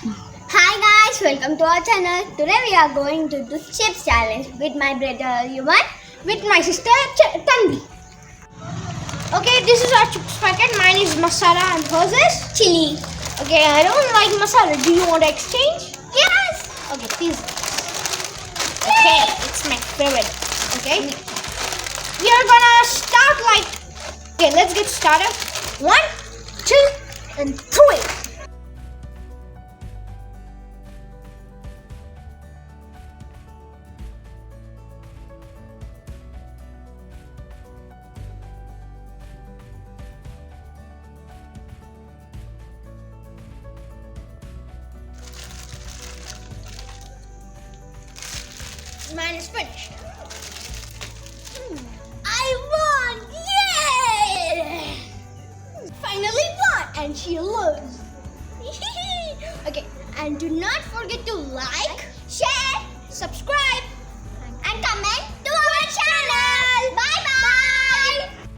Hi guys, welcome to our channel. Today we are going to do chips challenge with my brother Yuvan, with my sister Tanvi. Okay, this is our chips packet. Mine is masala and hers is chili. Okay, I don't like masala. Do you want to exchange? Yes. Okay, please. Okay, it's my favorite. Okay, we are gonna start like. Okay, let's get started. 1, 2, and 3. Mine is finished. I won! Yay! Finally won, and she lost. Okay, and do not forget to like, share, subscribe,